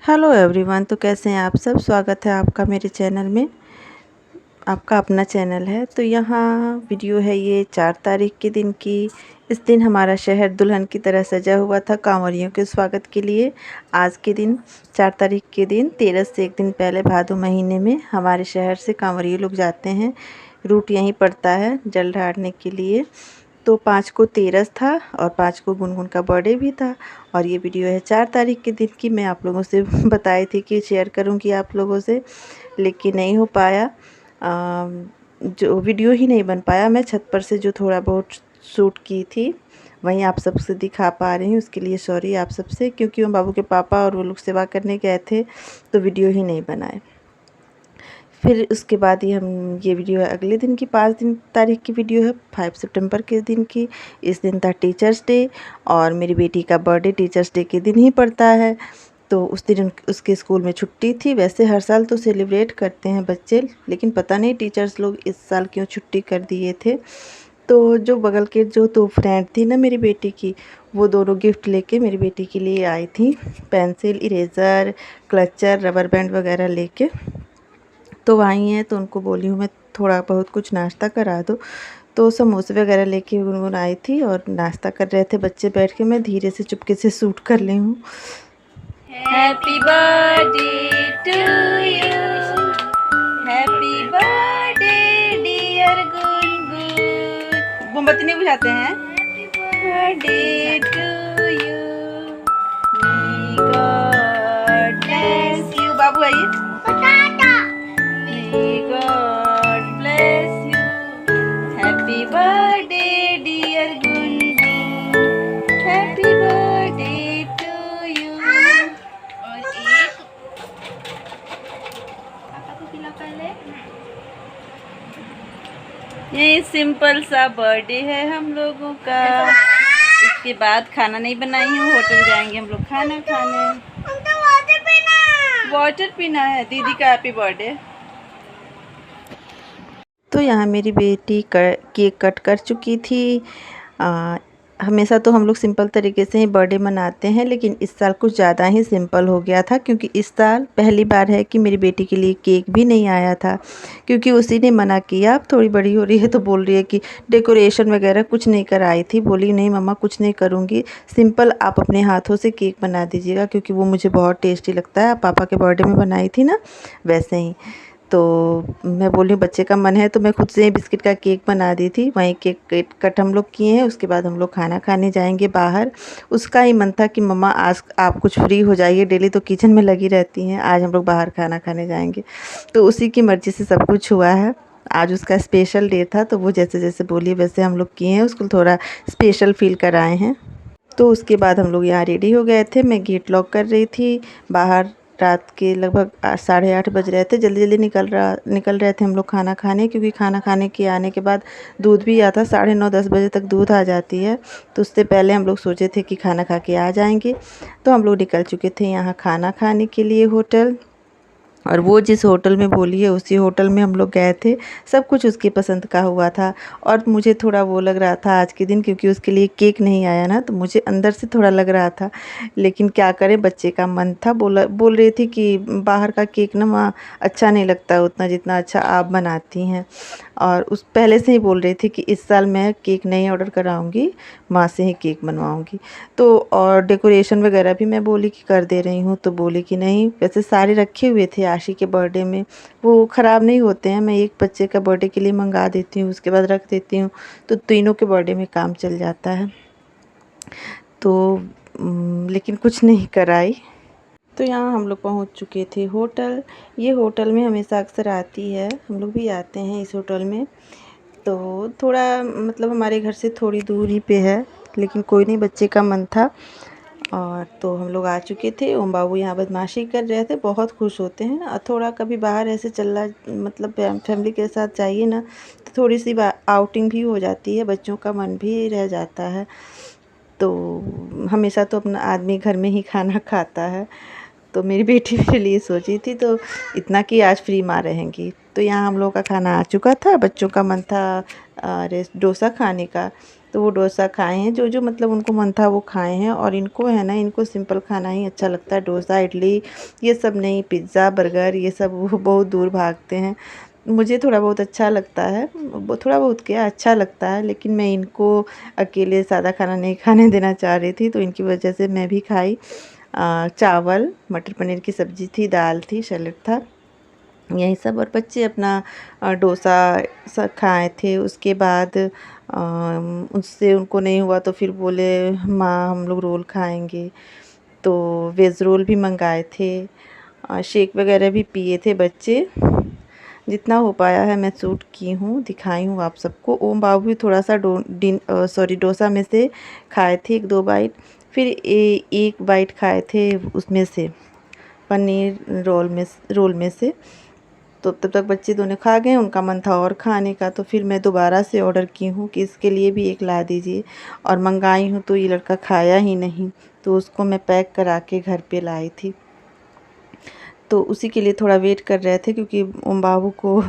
Hello everyone. तो कैसे हैं आप सब। स्वागत है आपका मेरे चैनल में। आपका अपना चैनल है। तो यहाँ वीडियो है ये 4 तारीख के दिन की। इस दिन हमारा शहर दुल्हन की तरह सजा हुआ था कांवरियों के स्वागत के लिए। आज के दिन 4 तारीख के दिन 13 से एक दिन पहले भादो महीने में हमारे शहर से कांवरिये लोग जाते हैं। रूट यहीं पड़ता है जल ढारने के लिए। तो 5 को तेरस था और 5 को गुनगुन का बर्थडे भी था। और ये वीडियो है 4 तारीख के दिन की। मैं आप लोगों से बताई थी कि शेयर करूँगी आप लोगों से, लेकिन नहीं हो पाया। जो वीडियो ही नहीं बन पाया। मैं छत पर से जो थोड़ा बहुत शूट की थी वहीं आप सबसे दिखा पा रही हूँ। उसके लिए सॉरी आप सबसे, क्योंकि वो बाबू के पापा और वो लोग सेवा करने गए थे तो वीडियो ही नहीं बनाए। फिर उसके बाद ही ये वीडियो है अगले दिन की, 5 तारीख की वीडियो है, 5 सितंबर के दिन की। इस दिन था टीचर्स डे और मेरी बेटी का बर्थडे टीचर्स डे के दिन ही पड़ता है। तो उस दिन उसके स्कूल में छुट्टी थी। वैसे हर साल तो सेलिब्रेट करते हैं बच्चे, लेकिन पता नहीं टीचर्स लोग इस साल क्यों छुट्टी कर दिए थे। तो जो बगल के जो 2 फ्रेंड थी ना मेरी बेटी की, वो दोनों गिफ्ट लेके मेरी बेटी के लिए आई थी। Pencil, eraser, clutcher, rubber band वगैरह लेके। तो वहीं हैं तो उनको बोली हूँ मैं थोड़ा बहुत कुछ नाश्ता करा दो। तो समोसे वगैरह लेके गुनगुन आई थी और नाश्ता कर रहे थे बच्चे बैठ के। मैं धीरे से चुपके से शूट कर ली हूँ। Happy birthday to you, happy birthday dear Gungun. मोमबत्ती नहीं बुझाते हैं। Birthday to you, may God bless you. बाबू आइए। May God bless you, happy birthday dear Gungun, happy birthday to you. और एक पापा को खिला पहले। ये सिंपल सा बर्थडे है हम लोगों का। इसके बाद खाना नहीं बनाई हूँ, होटल जाएंगे हम लोग खाना खाने। वाटर पीना है। दीदी का हैप्पी बर्थडे। तो यहाँ मेरी बेटी केक कट कर चुकी थी। हमेशा तो हम लोग सिंपल तरीके से ही बर्थडे मनाते हैं, लेकिन इस साल कुछ ज़्यादा ही सिंपल हो गया था, क्योंकि इस साल पहली बार है कि मेरी बेटी के लिए केक भी नहीं आया था। क्योंकि उसी ने मना किया। अब थोड़ी बड़ी हो रही है तो बोल रही है कि डेकोरेशन वगैरह कुछ नहीं कराई थी। बोली नहीं मम्मा कुछ नहीं करूँगी, सिंपल आप अपने हाथों से केक बना दीजिएगा, क्योंकि वो मुझे बहुत टेस्टी लगता है। आप पापा के बर्थडे में बनाई थी ना, वैसे ही। तो मैं बोली बच्चे का मन है तो मैं खुद से ही बिस्किट का केक बना दी थी। वहीं केक कट हम लोग किए हैं। उसके बाद हम लोग खाना खाने जाएंगे बाहर। उसका ही मन था कि मम्मा आज आप कुछ फ्री हो जाइए, डेली तो किचन में लगी रहती हैं, आज हम लोग बाहर खाना खाने जाएंगे। तो उसी की मर्ज़ी से सब कुछ हुआ है। आज उसका स्पेशल डे था, तो वो जैसे जैसे बोली वैसे हम लोग किए हैं, उसको थोड़ा स्पेशल फील कराए हैं। तो उसके बाद हम लोग यहाँ रेडी हो गए थे। मैं गेट लॉक कर रही थी बाहर। रात के लगभग 8 साढ़े 8 बज रहे थे। जल्दी जल्दी निकल रहे थे हम लोग खाना खाने, क्योंकि खाना खाने के आने के बाद दूध भी आता। 9:30 10 बजे तक दूध आ जाती है। तो उससे पहले हम लोग सोचे थे कि खाना खा के आ जाएंगे। तो हम लोग निकल चुके थे यहाँ खाना खाने के लिए होटल। और वो जिस होटल में बोली है उसी होटल में हम लोग गए थे। सब कुछ उसकी पसंद का हुआ था। और मुझे थोड़ा वो लग रहा था आज के दिन, क्योंकि उसके लिए केक नहीं आया ना, तो मुझे अंदर से थोड़ा लग रहा था। लेकिन क्या करें, बच्चे का मन था। बोल रही थी कि बाहर का केक ना माँ अच्छा नहीं लगता उतना जितना अच्छा आप बनाती हैं। और उस पहले से ही बोल रही थी कि इस साल मैं केक नहीं ऑर्डर कराऊंगी, माँ से ही केक बनवाऊंगी। तो और डेकोरेशन वगैरह भी मैं बोली कि कर दे रही हूँ, तो बोली कि नहीं वैसे सारे रखे हुए थे आशी के बर्थडे में, वो ख़राब नहीं होते हैं। मैं एक बच्चे का बर्थडे के लिए मंगा देती हूँ, उसके बाद रख देती हूँ, तो तीनों के बर्थडे में काम चल जाता है। तो लेकिन कुछ नहीं कराई। तो यहाँ हम लोग पहुँच चुके थे होटल। ये होटल में हमेशा अक्सर आती है, हम लोग भी आते हैं इस होटल में। तो थोड़ा मतलब हमारे घर से थोड़ी दूरी पे है, लेकिन कोई नहीं, बच्चे का मन था। और तो हम लोग आ चुके थे। ओम बाबू यहाँ बदमाशी कर रहे थे, बहुत खुश होते हैं। और थोड़ा कभी बाहर ऐसे चलना, मतलब फैमिली के साथ जाइए ना, तो थोड़ी सी आउटिंग भी हो जाती है, बच्चों का मन भी रह जाता है। तो हमेशा तो अपना आदमी घर में ही खाना खाता है। तो मेरी बेटी मेरे लिए सोची थी, तो इतना कि आज फ्री माँ रहेंगी। तो यहाँ हम लोग का खाना आ चुका था। बच्चों का मन था डोसा खाने का। तो वो डोसा खाए हैं, जो जो मतलब उनको मन था वो खाए हैं। और इनको है ना, इनको सिंपल खाना ही अच्छा लगता है, डोसा इडली ये सब नहीं, पिज़्ज़ा बर्गर ये सब वो बहुत दूर भागते हैं। मुझे थोड़ा बहुत अच्छा लगता है, वो थोड़ा बहुत क्या अच्छा लगता है, लेकिन मैं इनको अकेले सादा खाना नहीं खाने देना चाह रही थी, तो इनकी वजह से मैं भी खाई। चावल, मटर पनीर की सब्ज़ी थी, दाल थी, सैलेड था, यही सब। और बच्चे अपना डोसा खाए थे। उसके बाद उससे उनको नहीं हुआ तो फिर बोले माँ हम लोग रोल खाएंगे, तो वेज रोल भी मंगाए थे। शेक वगैरह भी पिए थे बच्चे। जितना हो पाया है मैं शूट की हूँ, दिखाई हूँ आप सबको। ओम बाबू भी थोड़ा सा डोसा में से खाए थे 1-2 बाइट, फिर एक बाइट खाए थे उसमें से, पनीर रोल में से। तो तब तक बच्चे दोनों खा गए, उनका मन था और खाने का, तो फिर मैं दोबारा से ऑर्डर की हूँ कि इसके लिए भी एक ला दीजिए। और मंगाई हूँ तो ये लड़का खाया ही नहीं, तो उसको मैं पैक करा के घर पे लाई थी। तो उसी के लिए थोड़ा वेट कर रहे थे, क्योंकि ओम बाबू को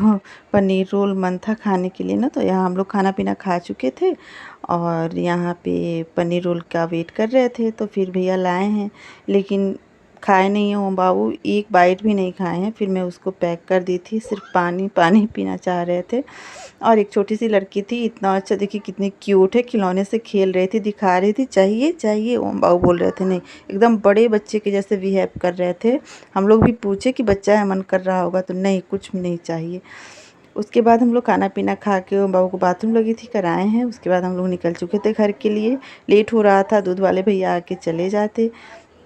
पनीर रोल मन था खाने के लिए ना, तो यहाँ हम लोग खाना पीना खा चुके थे और यहाँ पे पनीर रोल का वेट कर रहे थे। तो फिर भैया लाए हैं, लेकिन खाए नहीं हैं ओम बाबू, एक बाइट भी नहीं खाए हैं। फिर मैं उसको पैक कर दी थी, सिर्फ पानी पानी पीना चाह रहे थे। और एक छोटी सी लड़की थी, इतना अच्छा, देखिए कितनी क्यूट है, खिलौने से खेल रही थी, दिखा रही थी चाहिए चाहिए, ओम बाबू बोल रहे थे नहीं, एकदम बड़े बच्चे के जैसे बिहेव कर रहे थे। हम लोग भी पूछे कि बच्चा है मन कर रहा होगा, तो नहीं कुछ भी नहीं चाहिए। उसके बाद हम लोग खाना पीना खा के ओम बाबू को बाथरूम लगी थी कराए हैं। उसके बाद हम लोग निकल चुके थे घर के लिए, लेट हो रहा था, दूध वाले भैया आके चले जाते।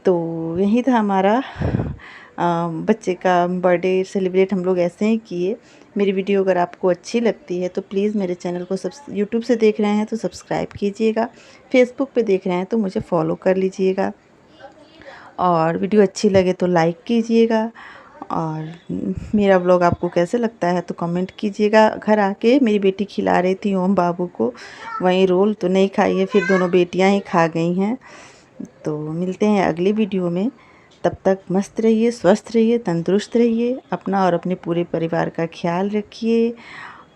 तो यही था हमारा बच्चे का बर्थडे सेलिब्रेट हम लोग ऐसे ही किए। मेरी वीडियो अगर आपको अच्छी लगती है तो प्लीज़ मेरे चैनल को यूट्यूब से देख रहे हैं तो सब्सक्राइब कीजिएगा, फेसबुक पे देख रहे हैं तो मुझे फॉलो कर लीजिएगा, और वीडियो अच्छी लगे तो लाइक कीजिएगा। और मेरा ब्लॉग आपको कैसे लगता है तो कमेंट कीजिएगा। घर आके मेरी बेटी खिला रही थी ओम बाबू को वहीं रोल, तो नहीं खाई है, फिर दोनों बेटियां ही खा गई हैं। तो मिलते हैं अगली वीडियो में, तब तक मस्त रहिए, स्वस्थ रहिए, तंदुरुस्त रहिए, अपना और अपने पूरे परिवार का ख्याल रखिए।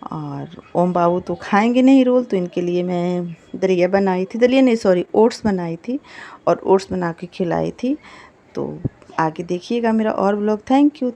और ओम बाबू तो खाएंगे नहीं रोल, तो इनके लिए मैं दलिया बनाई थी, दलिया नहीं सॉरी ओट्स बनाई थी, और ओट्स बना के खिलाई थी। तो आगे देखिएगा मेरा और ब्लॉग। Thank you.